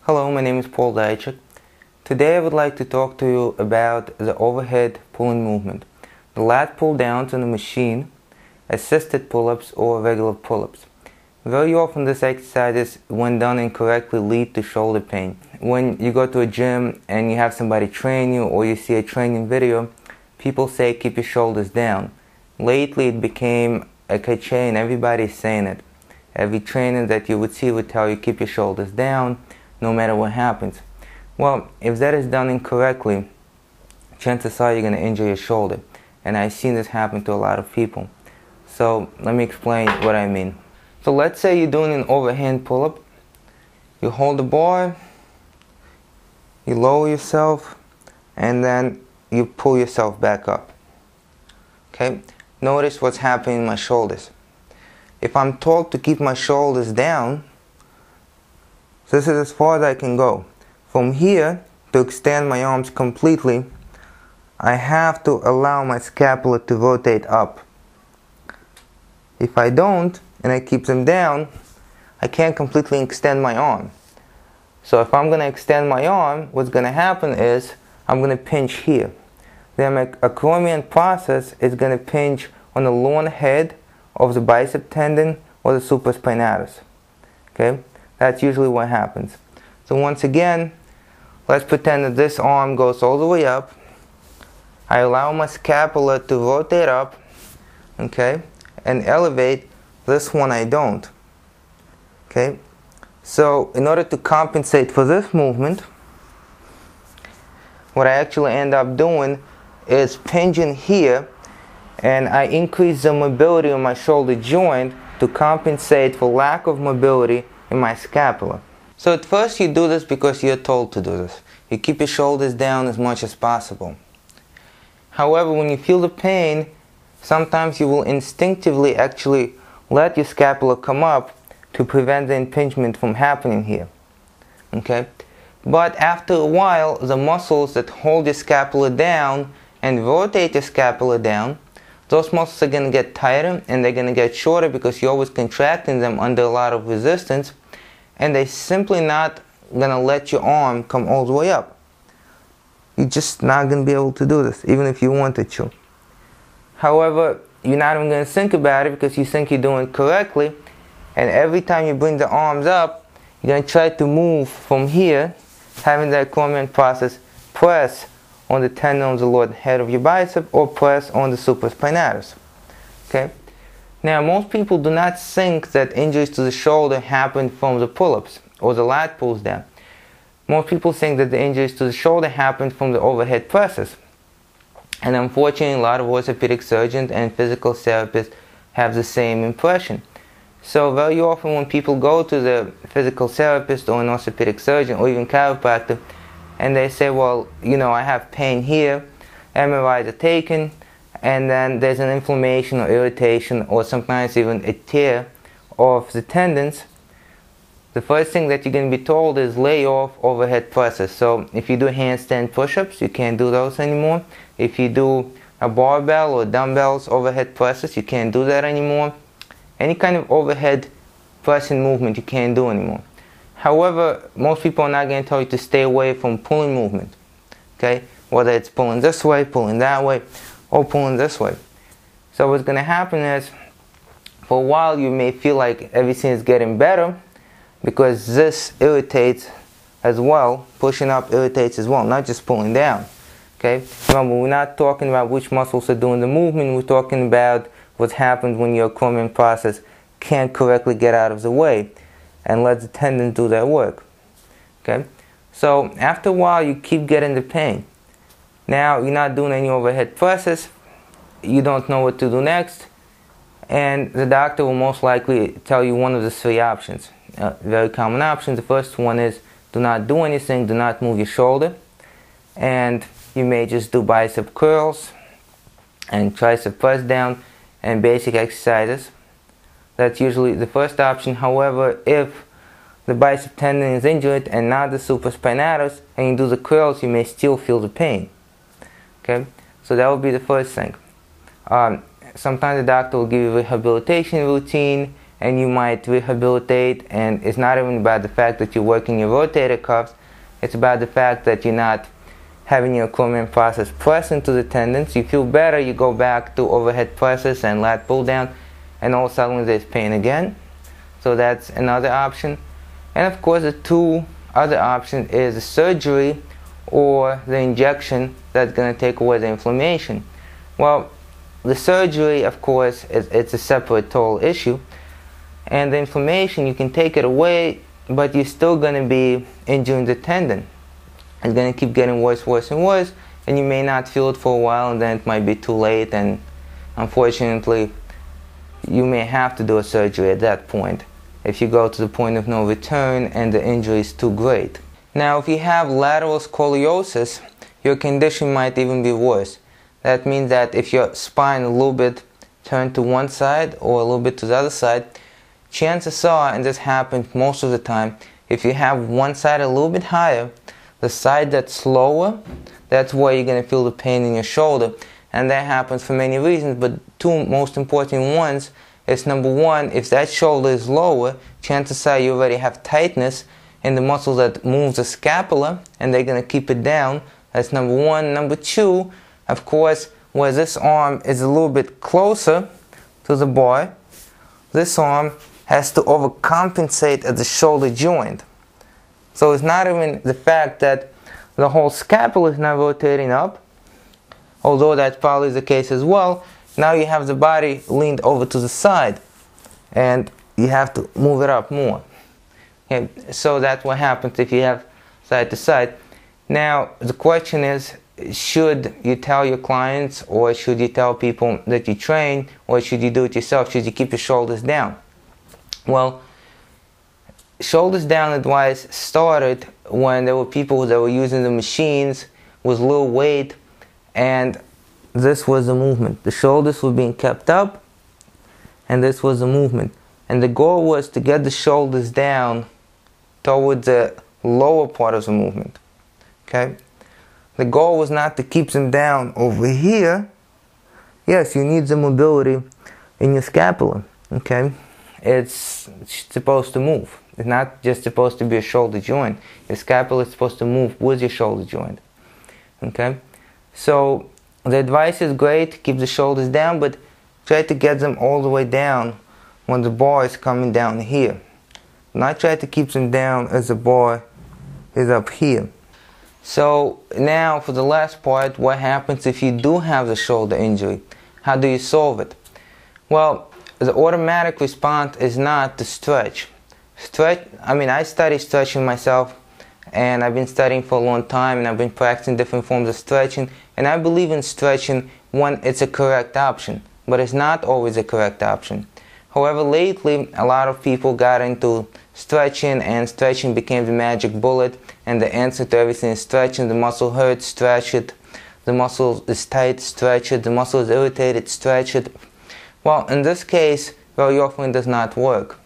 Hello, my name is Paul Dajcik. Today I would like to talk to you about the overhead pulling movement. The lat pull downs on the machine, assisted pull-ups or regular pull-ups. Very often this exercises, when done incorrectly, lead to shoulder pain. When you go to a gym and you have somebody train you or you see a training video, people say keep your shoulders down. Lately it became a cliche and everybody's saying it. Every trainer that you would see would tell you keep your shoulders down no matter what happens. Well, if that is done incorrectly, chances are you're going to injure your shoulder. And I've seen this happen to a lot of people. So let me explain what I mean. So let's say you're doing an overhand pull-up. You hold the bar, you lower yourself, and then you pull yourself back up. Okay? Notice what's happening in my shoulders. If I'm told to keep my shoulders down, this is as far as I can go. From here, to extend my arms completely, I have to allow my scapula to rotate up. If I don't, and I keep them down, I can't completely extend my arm. So if I'm going to extend my arm, what's going to happen is I'm going to pinch here. Then my acromion process is going to pinch on the long head of the bicep tendon or the supraspinatus. Okay? That's usually what happens. So once again, let's pretend that this arm goes all the way up. I allow my scapula to rotate up, okay, and elevate. This one I don't. Okay? So in order to compensate for this movement, what I actually end up doing is pinching here, and I increase the mobility of my shoulder joint to compensate for lack of mobility in my scapula. So at first you do this because you're told to do this. You keep your shoulders down as much as possible. However, when you feel the pain, sometimes you will instinctively actually let your scapula come up to prevent the impingement from happening here. Okay? But after a while, the muscles that hold your scapula down and rotate your scapula down, those muscles are going to get tighter and they're going to get shorter because you're always contracting them under a lot of resistance, and they're simply not going to let your arm come all the way up. You're just not going to be able to do this, even if you wanted to. However, you're not even going to think about it because you think you're doing it correctly, and every time you bring the arms up, you're going to try to move from here, having the acromion process press on the tendon of the lower head of your bicep or press on the supraspinatus. Okay? Now, most people do not think that injuries to the shoulder happen from the pull-ups or the lat pulls down. Most people think that the injuries to the shoulder happen from the overhead presses. And unfortunately, a lot of orthopedic surgeons and physical therapists have the same impression. So very often when people go to the physical therapist or an orthopedic surgeon or even chiropractor, and they say, well, you know, I have pain here, MRIs are taken, and then there's an inflammation or irritation or sometimes even a tear of the tendons, the first thing that you're going to be told is lay off overhead presses. So if you do handstand push-ups, you can't do those anymore. If you do a barbell or dumbbells overhead presses, you can't do that anymore. Any kind of overhead pressing movement you can't do anymore. However, most people are not going to tell you to stay away from pulling movement. Okay? Whether it's pulling this way, pulling that way, or pulling this way. So what's going to happen is, for a while you may feel like everything is getting better because this irritates as well. Pushing up irritates as well, not just pulling down. Okay? Remember, we're not talking about which muscles are doing the movement. We're talking about what happens when your acromion process can't correctly get out of the way and let the tendons do their work. Okay? So after a while you keep getting the pain. Now you're not doing any overhead presses, you don't know what to do next, and the doctor will most likely tell you one of the three options. Very common options. The first one is do not do anything, do not move your shoulder, and you may just do bicep curls and tricep press down and basic exercises. That's usually the first option. However, if the bicep tendon is injured and not the supraspinatus, and you do the curls, you may still feel the pain. Okay, so that would be the first thing. Sometimes the doctor will give you a rehabilitation routine and you might rehabilitate. And it's not even about the fact that you're working your rotator cuffs, it's about the fact that you're not having your acromion process press into the tendons. You feel better, you go back to overhead presses and lat pull down, and all of a sudden there's pain again. So that's another option. And of course the two other options is the surgery or the injection that's going to take away the inflammation. Well, the surgery, of course, it's a separate total issue, and the inflammation, you can take it away, but you're still going to be injuring the tendon. It's going to keep getting worse, worse, and worse, and you may not feel it for a while, and then it might be too late, and unfortunately you may have to do a surgery at that point if you go to the point of no return and the injury is too great. Now, if you have lateral scoliosis, your condition might even be worse. That means that if your spine a little bit turned to one side or a little bit to the other side, chances are, and this happens most of the time, if you have one side a little bit higher, the side that's lower, that's where you're going to feel the pain in your shoulder. And that happens for many reasons, but two most important ones is, number one, if that shoulder is lower, chances are you already have tightness in the muscle that moves the scapula, and they're going to keep it down. That's number one. Number two, of course, where this arm is a little bit closer to the bar, this arm has to overcompensate at the shoulder joint. So it's not even the fact that the whole scapula is not rotating up, although that probably is the case as well. Now you have the body leaned over to the side, and you have to move it up more. Okay, so that's what happens if you have side to side. Now the question is, should you tell your clients, or should you tell people that you train, or should you do it yourself? Should you keep your shoulders down? Well, shoulders down advice started when there were people that were using the machines with little weight, and this was the movement. The shoulders were being kept up, and this was the movement. And the goal was to get the shoulders down towards the lower part of the movement. Okay? The goal was not to keep them down over here. Yes, you need the mobility in your scapula. Okay? It's supposed to move. It's not just supposed to be a shoulder joint. Your scapula is supposed to move with your shoulder joint. Okay? So the advice is great, keep the shoulders down, but try to get them all the way down when the bar is coming down here. Not try to keep them down as the bar is up here. So now for the last part, what happens if you do have the shoulder injury? How do you solve it? Well, the automatic response is not to stretch. I study stretching myself, and I've been studying for a long time, and I've been practicing different forms of stretching, and I believe in stretching when it's a correct option, but it's not always a correct option. However, lately a lot of people got into stretching, and stretching became the magic bullet, and the answer to everything is stretching. The muscle hurts, stretch it. The muscle is tight, stretch it. The muscle is irritated, stretch it. Well, in this case, very often it does not work.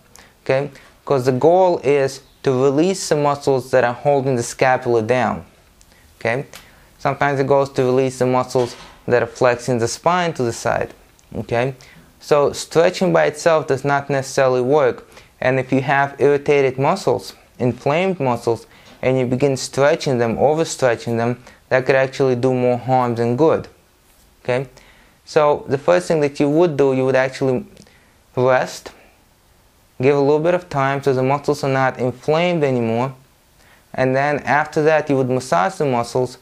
Okay? Because the goal is to release the muscles that are holding the scapula down. Okay? Sometimes the goal is to release the muscles that are flexing the spine to the side. Okay? So stretching by itself does not necessarily work. And if you have irritated muscles, inflamed muscles, and you begin stretching them, overstretching them, that could actually do more harm than good. Okay? So the first thing that you would do, you would actually rest, give a little bit of time so the muscles are not inflamed anymore, and then after that you would massage the muscles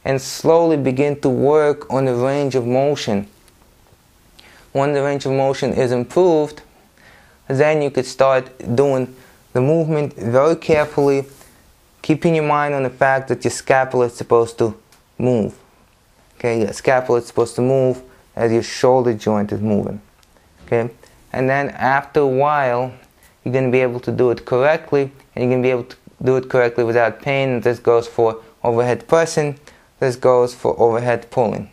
and slowly begin to work on the range of motion. When the range of motion is improved, then you could start doing the movement very carefully, keeping your mind on the fact that your scapula is supposed to move. Okay, your scapula is supposed to move as your shoulder joint is moving. Okay, and then after a while, you're going to be able to do it correctly, and you're going to be able to do it correctly without pain. This goes for overhead pressing. This goes for overhead pulling.